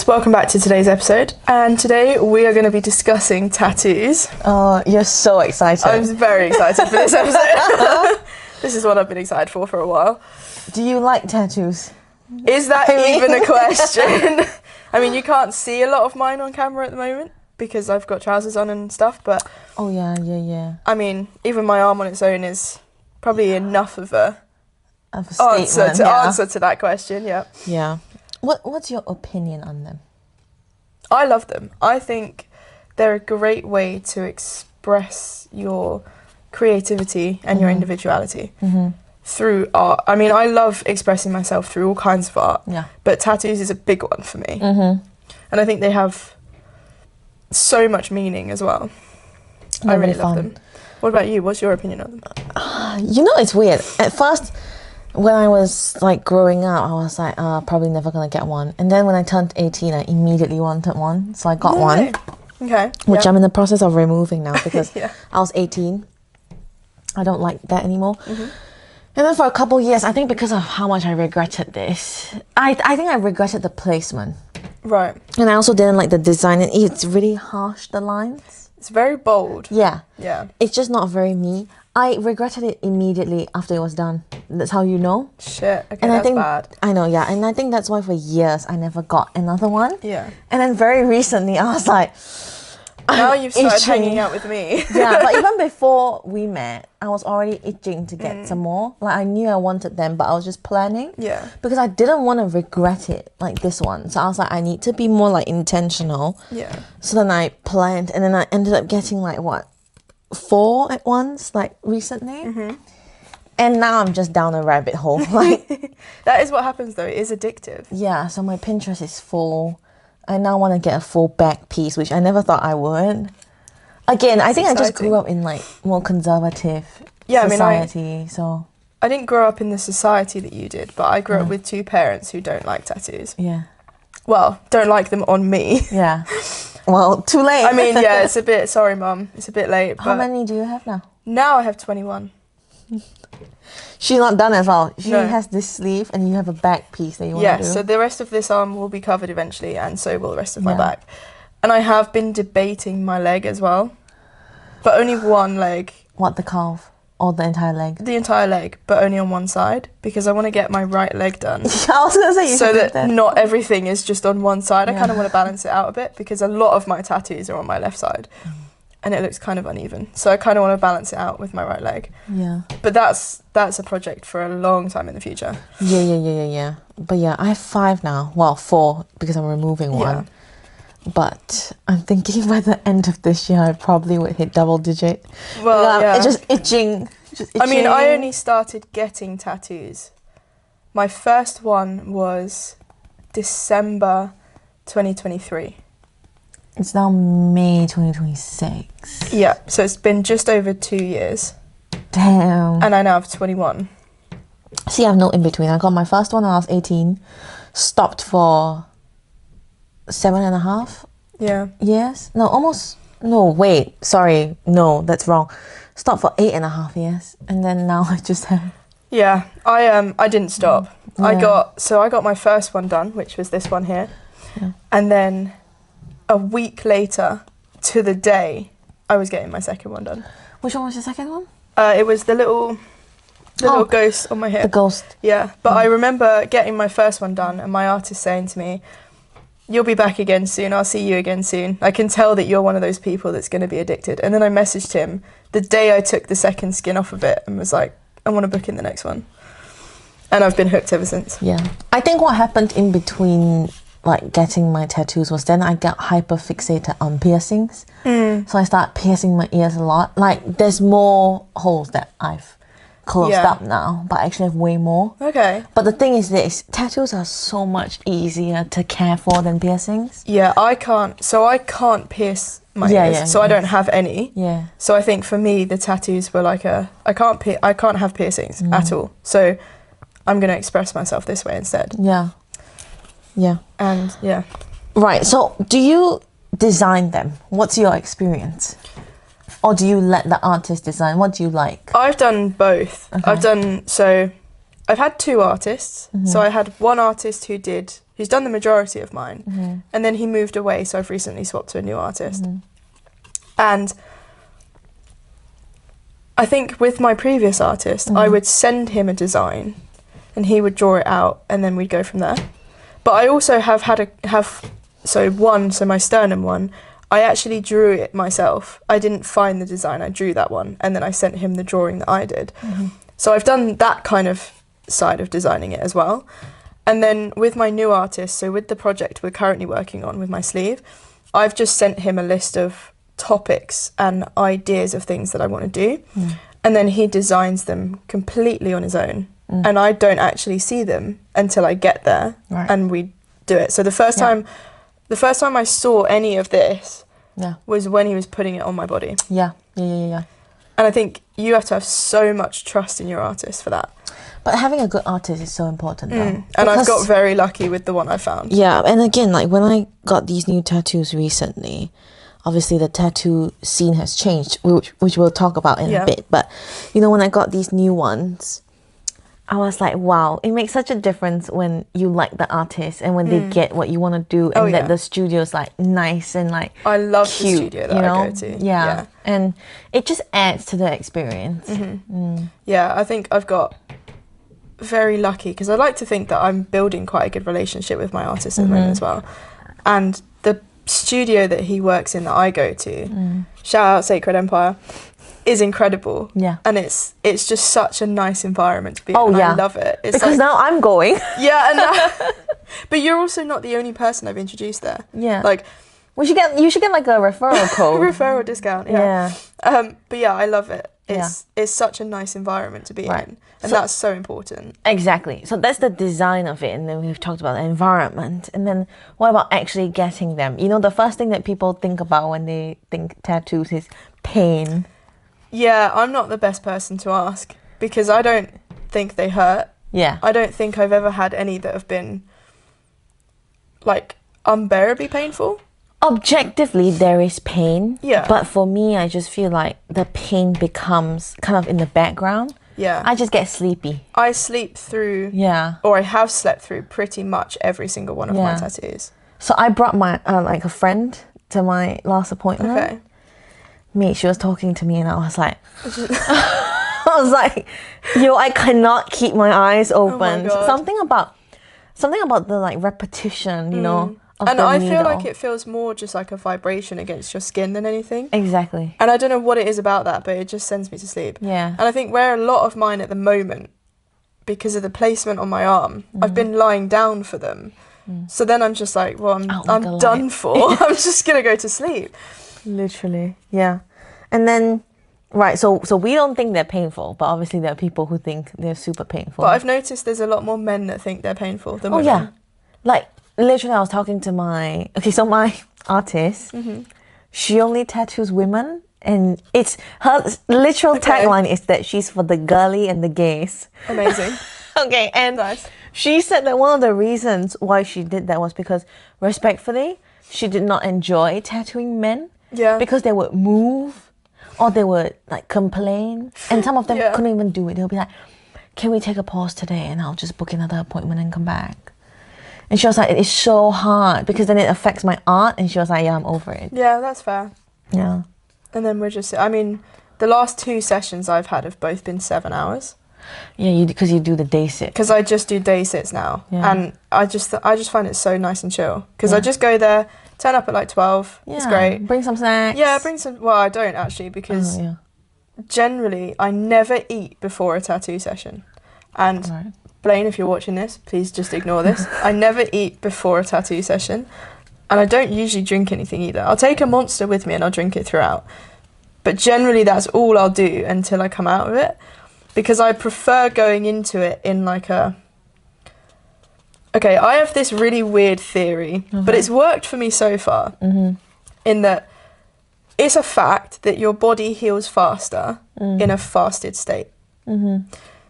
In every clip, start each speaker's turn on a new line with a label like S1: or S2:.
S1: welcome back to today's episode, and today we are going to be discussing tattoos.
S2: Oh, you're so excited.
S1: I'm very excited for this episode. This is what I've been excited for a while.
S2: Do you like tattoos?
S1: Is that even a question? I mean, you can't see a lot of mine on camera at the moment because I've got trousers on and stuff, but...
S2: Oh, yeah.
S1: I mean, even my arm on its own is probably enough of a
S2: statement,
S1: answer to that question, yeah.
S2: Yeah. What's your opinion on them?
S1: I love them. I think they're a great way to express your creativity and your individuality through art. I mean, I love expressing myself through all kinds of art, but tattoos is a big one for me. And I think they have so much meaning as well.
S2: They're
S1: I really
S2: really
S1: love
S2: fun.
S1: them. What about you? What's your opinion on them?
S2: You know, it's weird. At first, when I was like growing up, I was like, probably never gonna get one. And then when I turned 18, I immediately wanted one. So I got one.
S1: Okay.
S2: Which I'm in the process of removing now because
S1: Yeah.
S2: I was 18. I don't like that anymore. And then for a couple of years, I think because of how much I regretted this, I think I regretted the placement.
S1: Right.
S2: And I also didn't like the design. It's really harsh, the lines.
S1: It's very bold.
S2: Yeah.
S1: Yeah.
S2: It's just not very me. I regretted it immediately after it was done. That's how you know.
S1: Shit. Okay,
S2: And
S1: that's
S2: I think
S1: bad.
S2: I know, yeah. And I think that's why for years I never got another one.
S1: Yeah.
S2: And then very recently I was like,
S1: Now you've started
S2: itching.
S1: hanging out with me.
S2: Yeah, but even before we met, I was already itching to get some more. Like I knew I wanted them, but I was just planning.
S1: Yeah.
S2: Because I didn't want to regret it like this one. So I was like, I need to be more like intentional.
S1: Yeah.
S2: So then I planned, and then I ended up getting like 4 at once, like recently. And now I'm just down a rabbit hole. Like,
S1: That is what happens though. It is addictive.
S2: yeah, so my Pinterest is full. I now want to get a full back piece, which I never thought I would. Again, I think I just
S1: exciting.
S2: grew up in like more conservative society, so
S1: I didn't grow up in the society that you did, but I grew up with two parents who don't like tattoos.
S2: yeah.
S1: Well, don't like them on me.
S2: Yeah. Well, too late.
S1: I mean, yeah, it's a bit, sorry mum, it's a bit late, but
S2: How many do you have now?
S1: now I have 21.
S2: She's not done as well. She
S1: No.
S2: has this sleeve and you have a back piece that you want to
S1: Yes,
S2: do.
S1: so the rest of this arm will be covered eventually, and so will the rest of my
S2: Yeah.
S1: back. And I have been debating my leg as well, but only one leg,
S2: What, the calf? Or the entire leg?
S1: the entire leg, but only on one side, because I want to get my right leg done.
S2: I was going to say you
S1: So
S2: should do
S1: that not everything is just on one side. I
S2: Yeah.
S1: kind of want to balance it out a bit because a lot of my tattoos are on my left side and it looks kind of uneven. So I kind of want to balance it out with my right leg.
S2: Yeah.
S1: But that's a project for a long time in the future.
S2: Yeah. But yeah, I have 5 now. Well, 4 because I'm removing
S1: Yeah.
S2: one. But I'm thinking by the end of this year, I probably would hit double digit.
S1: Well, yeah.
S2: It's just itching.
S1: I mean, I only started getting tattoos. My first one was December 2023.
S2: It's now May 2026.
S1: Yeah, so it's been just over 2 years.
S2: Damn.
S1: And I now have 21.
S2: See, I have no in between. I got my first one when I was 18. Stopped for 7.5
S1: Yeah.
S2: years. No, almost. No, wait. Sorry. No, that's wrong. Stopped for 8.5 years. And then now I just have...
S1: Yeah, I didn't stop. I
S2: Yeah.
S1: got my first one done, which was this one here.
S2: Yeah.
S1: And then a week later to the day I was getting my second one done.
S2: Which one was the second one?
S1: It was the little ghost on my hip.
S2: The ghost.
S1: Yeah, but I remember getting my first one done and my artist saying to me, "You'll be back again soon. I'll see you again soon. I can tell that you're one of those people that's going to be addicted." And then I messaged him the day I took the second skin off of it and was like, "I want to book in the next one." And I've been hooked ever since.
S2: Yeah. I think what happened in between like getting my tattoos was then I got hyper fixated on piercings. So I started piercing my ears a lot. Like there's more holes that I've closed up now, but I actually have way more.
S1: Okay.
S2: But the thing is this, tattoos are so much easier to care for than piercings.
S1: Yeah, I can't pierce my
S2: Yeah,
S1: ears,
S2: yeah,
S1: so I don't have any.
S2: Yeah.
S1: So I think for me, the tattoos were like I can't have piercings at all. So I'm going to express myself this way instead.
S2: Yeah. Yeah.
S1: And yeah.
S2: Right. So do you design them? What's your experience? Or do you let the artist design? What do you like?
S1: I've done both.
S2: Okay.
S1: I've had 2 artists. So I had one artist who who's done the majority of mine. And then he moved away, so I've recently swapped to a new artist. And I think with my previous artist, I would send him a design and he would draw it out and then we'd go from there. But I also have so my sternum one, I actually drew it myself. I didn't find the design, I drew that one and then I sent him the drawing that I did. So I've done that kind of side of designing it as well. And then with my new artist, so with the project we're currently working on with my sleeve, I've just sent him a list of topics and ideas of things that I want to do. And then he designs them completely on his own. And I don't actually see them until I get there and we do it. So the first time I saw any of this was when he was putting it on my body.
S2: Yeah.
S1: And I think you have to have so much trust in your artist for that.
S2: But having a good artist is so important though.
S1: And I've got very lucky with the one I found.
S2: Yeah, and again, like when I got these new tattoos recently, obviously the tattoo scene has changed, which we'll talk about in a bit. But, you know, when I got these new ones, I was like, wow, it makes such a difference when you like the artist and when they get what you want to do and that the studio is like nice and like
S1: I love
S2: cute,
S1: the studio that I go to.
S2: Yeah. And it just adds to the experience.
S1: Yeah, I think I've got very lucky because I like to think that I'm building quite a good relationship with my artist at the moment as well. And the studio that he works in that I go to, shout out Sacred Empire, is incredible. Yeah. And it's just such a nice environment to be in. I love it. It's
S2: because
S1: like,
S2: now I'm going.
S1: Yeah, and but you're also not the only person I've introduced there. Yeah. Like
S2: you should get like a referral code.
S1: Referral discount, yeah. But yeah, I love it. It's such a nice environment to be in. And that's so important.
S2: Exactly. So that's the design of it. And then we've talked about the environment. And then what about actually getting them? You know, the first thing that people think about when they think tattoos is pain.
S1: Yeah, I'm not the best person to ask because I don't think they hurt. Yeah. I don't think I've ever had any that have been like unbearably painful.
S2: Objectively, there is pain.
S1: Yeah.
S2: But for me, I just feel like the pain becomes kind of in the background.
S1: Yeah.
S2: I just get sleepy.
S1: I sleep through, or I have slept through pretty much every single one of my tattoos.
S2: So I brought my, like a friend to my last appointment. Okay. Mate, she was talking to me and I was like, yo, I cannot keep my eyes open.
S1: Oh my God.
S2: Something about the like repetition, you know.
S1: And I feel like it feels more just like a vibration against your skin than anything.
S2: Exactly.
S1: And I don't know what it is about that, but it just sends me to sleep. Yeah. And I think where a lot of mine at the moment, because of the placement on my arm, I've been lying down for them. So then I'm just like, well, I'm done for. I'm just going to go to sleep.
S2: Literally, yeah. And then, right, so we don't think they're painful, but obviously there are people who think they're super painful.
S1: But I've noticed there's a lot more men that think they're painful than women.
S2: Oh, yeah. Like, literally, I was talking to my artist, she only tattoos women, and it's her literal tagline is that she's for the girly and the gays.
S1: Amazing.
S2: Okay, and
S1: nice.
S2: She said that one of the reasons why she did that was because, respectfully, she did not enjoy tattooing men. Yeah. Because they would move or they would like complain. And some of them couldn't even do it. They'll be like, can we take a pause today and I'll just book another appointment and come back? And she was like, it is so hard because then it affects my art. And she was like, yeah, I'm over it.
S1: Yeah, that's fair.
S2: Yeah.
S1: And then the last 2 sessions I've had have both been 7 hours.
S2: Yeah, because you do the day sit.
S1: Because I just do day sits now. Yeah. And I just find it so nice and chill. Because I just go there, turn up at like 12. Yeah. It's great.
S2: Bring some snacks.
S1: Yeah, bring some. Well, I don't actually because generally I never eat before a tattoo session. And Blaine, if you're watching this, please just ignore this. I never eat before a tattoo session. And I don't usually drink anything either. I'll take a Monster with me and I'll drink it throughout. But generally that's all I'll do until I come out of it. Because I prefer going into it in like a... Okay, I have this really weird theory, but it's worked for me so far. In that it's a fact that your body heals faster in a fasted state.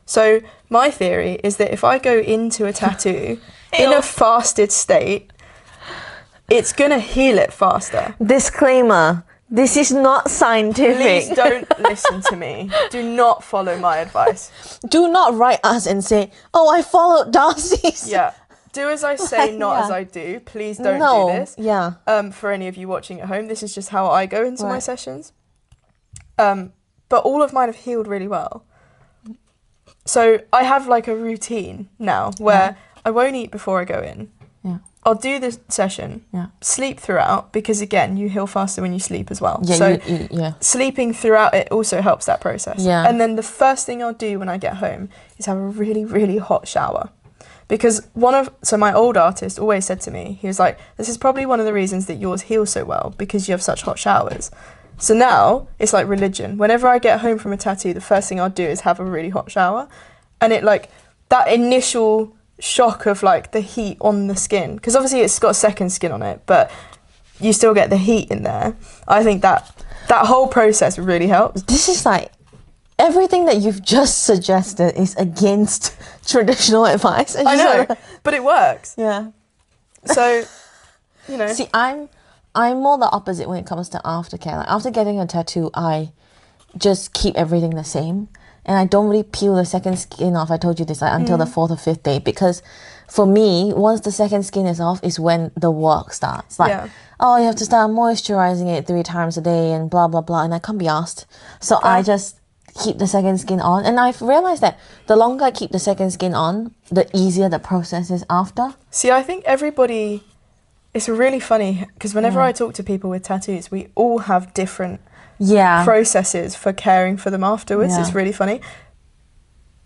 S1: So my theory is that if I go into a tattoo in a fasted state, it's going to heal it faster.
S2: Disclaimer. This is not scientific.
S1: Please don't listen to me. Do not follow my advice.
S2: Do not write us and say, oh, I followed Darcy's.
S1: Yeah. do as I say, not
S2: yeah.
S1: as I do. Please don't
S2: No,
S1: do this.
S2: yeah.
S1: For any of you watching at home, this is just how I go into my
S2: Right.
S1: sessions. But all of mine have healed really well. So I have like a routine now where I won't eat before I go in.
S2: Yeah.
S1: I'll do the session, sleep throughout, because again, you heal faster when you sleep as well.
S2: Yeah,
S1: so
S2: yeah.
S1: sleeping throughout it also helps that process.
S2: Yeah.
S1: And then the first thing I'll do when I get home is have a really, really hot shower. Because my old artist always said to me, he was like, this is probably one of the reasons that yours heals so well, because you have such hot showers. So now it's like religion. Whenever I get home from a tattoo, the first thing I'll do is have a really hot shower. And it like, that initial shock of like the heat on the skin, because obviously it's got second skin on it, but you still get the heat in there. I think that whole process really helps.
S2: This is like, everything that you've just suggested is against traditional advice.
S1: I know, but it works.
S2: Yeah.
S1: So, you know.
S2: See, I'm more the opposite when it comes to aftercare. Like after getting a tattoo, I just keep everything the same. And I don't really peel the second skin off. I told you this until the 4th or 5th day, because for me, once the second skin is off is when the work starts. Like, you have to start moisturizing it 3 times a day and blah, blah, blah. And I can't be asked. So I just keep the second skin on. And I've realized that the longer I keep the second skin on, the easier the process is after.
S1: See, I think everybody... It's really funny, because whenever I talk to people with tattoos, we all have different processes for caring for them afterwards. It's really funny.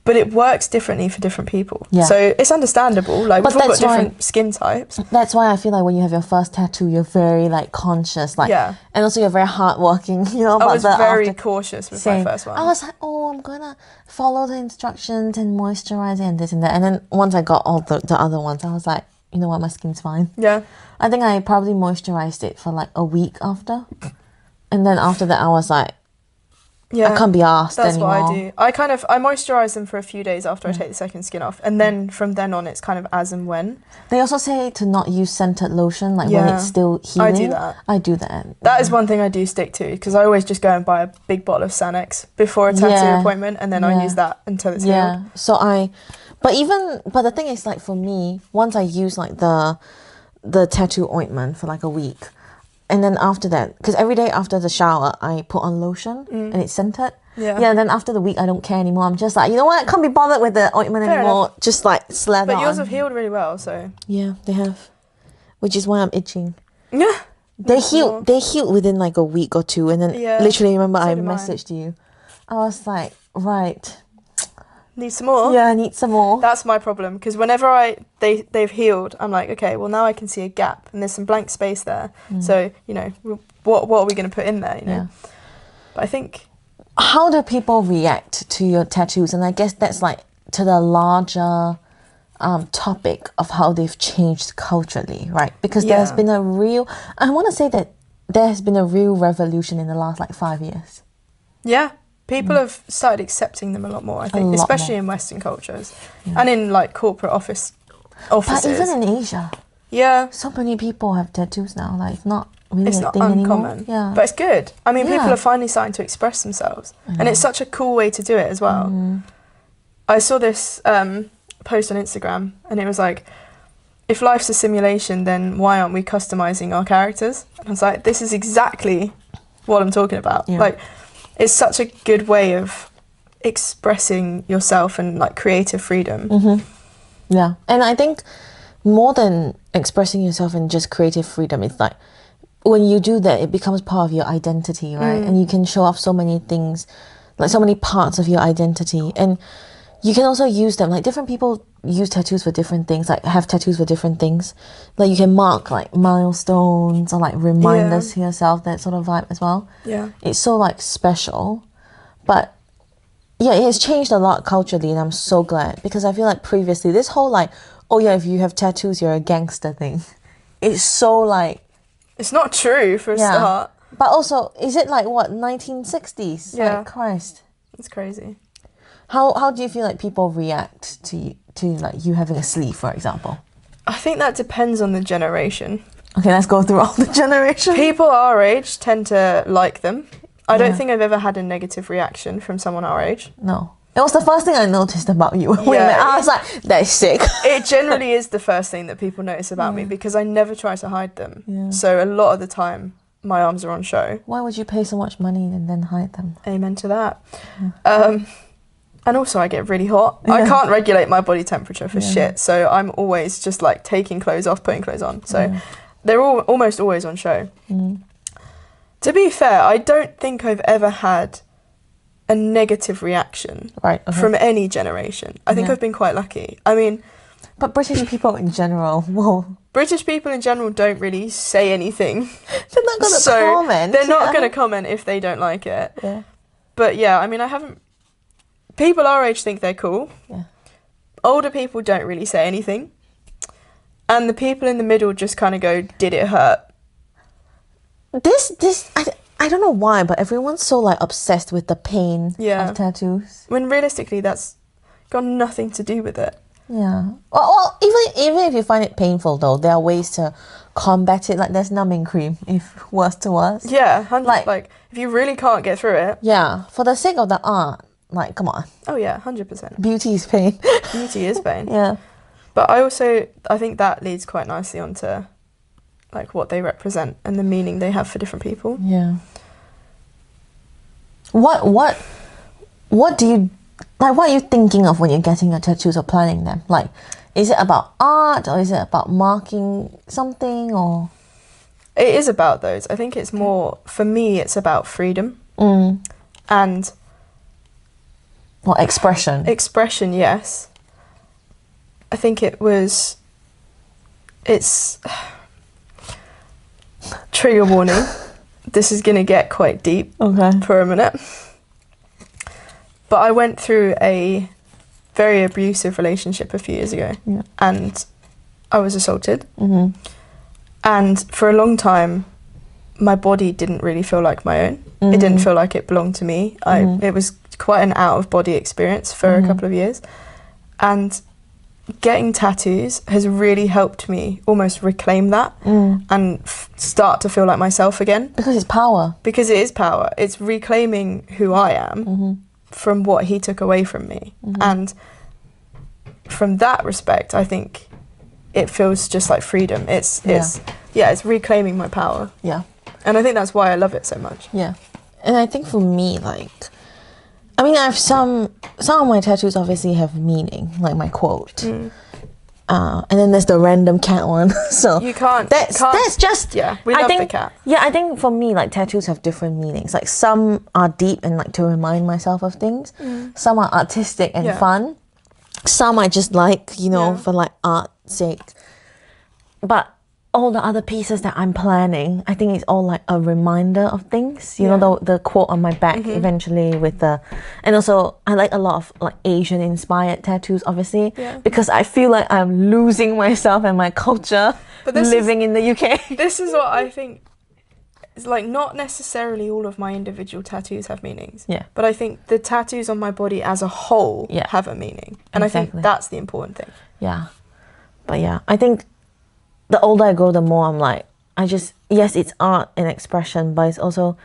S1: But it works differently for different people. Yeah. So it's understandable. Like, we've all got different skin types.
S2: That's why I feel like when you have your first tattoo, you're very, like, conscious. Like, and also you're very hardworking, you know.
S1: I was very cautious with my first one.
S2: I was like, I'm going to follow the instructions and moisturize it and this and that. And then once I got all the other ones, I was like, you know what, my skin's fine.
S1: Yeah.
S2: I think I probably moisturized it for like a week after. And then after that, I was like, I can't be asked anymore.
S1: That's what I do. I moisturize them for a few days after I take the second skin off. And then from then on, it's kind of as and when.
S2: They also say to not use scented lotion, like when it's still healing.
S1: I do that.
S2: I do that.
S1: That is one thing I do stick to, because I always just go and buy a big bottle of Sanex before a tattoo appointment, and then I use that until it's healed.
S2: So but the thing is, like, for me, once I use like the tattoo ointment for like a week, and then after that, because every day after the shower I put on lotion and it's scented. And then after the week I don't care anymore. I'm just like, you know what, I can't be bothered with the ointment anymore. Enough. Just like slather on.
S1: But yours have healed really well, so
S2: yeah, they have, which is why I'm itching.
S1: Yeah.
S2: They healed within like a week or two, and then literally remember I messaged you. I was like, right.
S1: Need some more?
S2: Yeah, I need some more.
S1: That's my problem, because whenever they've healed, I'm like, okay, well now I can see a gap and there's some blank space there. So, you know, what are we going to put in there, you know? But I think...
S2: How do people react to your tattoos? And I guess that's like to the larger topic of how they've changed culturally, right? Because there has been I want to say that there has been a real revolution in the last like 5 years.
S1: Yeah. People have started accepting them a lot more, I think, especially in Western cultures and in like corporate offices.
S2: But even in Asia, so many people have tattoos now. Like, it's not really a thing
S1: uncommon.
S2: Anymore. Yeah,
S1: but it's good. I mean, people are finally starting to express themselves, and it's such a cool way to do it as well. I saw this post on Instagram, and it was like, if life's a simulation, then why aren't we customizing our characters? And I was like, this is exactly what I'm talking about. Like, it's such a good way of expressing yourself and like creative freedom.
S2: Yeah, and I think more than expressing yourself and just creative freedom, it's like when you do that, it becomes part of your identity, right? And you can show off so many things, like so many parts of your identity, and you can also use them. Like, different people use tattoos for different things, like have tattoos for different things. Like, you can mark like milestones or like reminders to yourself, that sort of vibe as well.
S1: Yeah.
S2: It's so like special. But yeah, it has changed a lot culturally, and I'm so glad, because I feel like previously this whole like, oh yeah, if you have tattoos you're a gangster thing, it's so like...
S1: It's not true for a start.
S2: But also, is it like what, 1960s?
S1: Yeah.
S2: Like, Christ.
S1: It's crazy.
S2: How do you feel like people react to like you having a sleeve, for example?
S1: I think that depends on the generation.
S2: Okay, let's go through all the generations.
S1: People our age tend to like them. I don't think I've ever had a negative reaction from someone our age.
S2: No. It was the first thing I noticed about you. When we met. I was like, that's sick.
S1: It generally is the first thing that people notice about me because I never try to hide them.
S2: Yeah.
S1: So a lot of the time, my arms are on show.
S2: Why would you pay so much money and then hide them?
S1: Amen to that. And also, I get really hot. I can't regulate my body temperature for shit. So I'm always just like taking clothes off, putting clothes on. So they're almost always on show. To be fair, I don't think I've ever had a negative reaction from any generation. I think I've been quite lucky. I mean...
S2: But British people in general,
S1: British people in general don't really say anything.
S2: They're not going to comment.
S1: They're not going to comment if they don't like it.
S2: Yeah.
S1: But yeah, I mean, I haven't... People our age think they're cool.
S2: Yeah.
S1: Older people don't really say anything. And the people in the middle just kind of go, did it hurt?
S2: I don't know why, but everyone's so like obsessed with the pain of tattoos.
S1: When realistically, that's got nothing to do with it.
S2: Yeah. Well, even if you find it painful, though, there are ways to combat it. Like there's numbing cream, if worse to worse.
S1: Yeah, like if you really can't get through it.
S2: Yeah, for the sake of the art, like come on.
S1: Oh yeah, 100%.
S2: Beauty is pain.
S1: Beauty is pain.
S2: Yeah.
S1: But I think that leads quite nicely onto like what they represent and the meaning they have for different people.
S2: Yeah. What do you like? What are you thinking of when you're getting your tattoos or planning them? Like, is it about art or is it about marking something or?
S1: It is about those. I think it's more for me. It's about freedom and
S2: expression.
S1: Expression, yes. I think it's trigger warning. This is going to get quite deep for a minute. But I went through a very abusive relationship a few years ago and I was assaulted. And for a long time, my body didn't really feel like my own. It didn't feel like it belonged to me. It was quite an out-of-body experience for a couple of years. And getting tattoos has really helped me almost reclaim that and start to feel like myself again.
S2: Because it's power.
S1: Because it is power. It's reclaiming who I am from what he took away from me. And from that respect, I think it feels just like freedom. It's reclaiming my power.
S2: Yeah.
S1: And I think that's why I love it so much.
S2: Yeah. And I think for me, like, I mean, I have some of my tattoos obviously have meaning, like my quote. And then there's the random cat one. So
S1: you can't.
S2: That's just
S1: we love the cat.
S2: Yeah, I think for me, like tattoos have different meanings. Like some are deep and like to remind myself of things. Some are artistic and fun. Some I just like, for like art's sake. But all the other pieces that I'm planning, I think it's all like a reminder of things. You know, the quote on my back eventually with the... And also, I like a lot of like Asian-inspired tattoos, obviously, because I feel like I'm losing myself and my culture living in the UK.
S1: This is what I think... It's like not necessarily all of my individual tattoos have meanings.
S2: Yeah.
S1: But I think the tattoos on my body as a whole have a meaning. And I think that's the important thing.
S2: Yeah. But yeah, I think... The older I go, the more I'm like, yes, it's art and expression, but it's also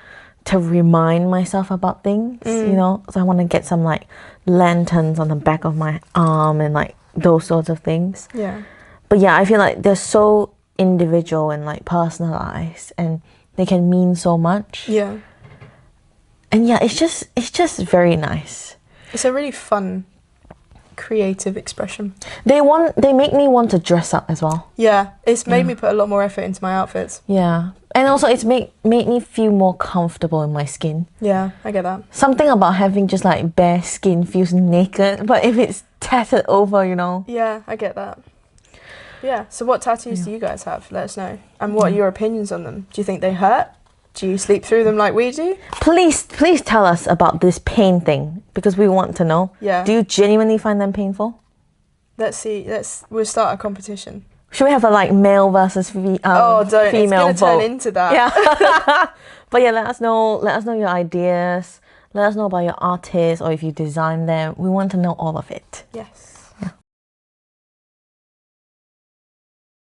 S2: to remind myself about things, So I want to get some like lanterns on the back of my arm and like those sorts of things.
S1: Yeah.
S2: But yeah, I feel like they're so individual and like personalized and they can mean so much.
S1: Yeah.
S2: And yeah, it's just very nice.
S1: It's a really fun creative expression.
S2: They make me want to dress up as well.
S1: Yeah, it's made me put a lot more effort into my outfits.
S2: Yeah, and also it's made me feel more comfortable in my skin.
S1: Yeah, I get that.
S2: Something about having just like bare skin feels naked, but if it's tattered over,
S1: Yeah, I get that. Yeah, so what tattoos do you guys have? Let us know. And what are your opinions on them? Do you think they hurt? Do you sleep through them like we do?
S2: Please tell us about this pain thing because we want to know.
S1: Yeah.
S2: Do you genuinely find them painful?
S1: Let's see. We'll start a competition.
S2: Should we have a like male versus female
S1: don't. It's gonna
S2: vote?
S1: turn into that.
S2: Yeah. But yeah, let us know your ideas. Let us know about your artists or if you design them. We want to know all of it.
S1: Yes.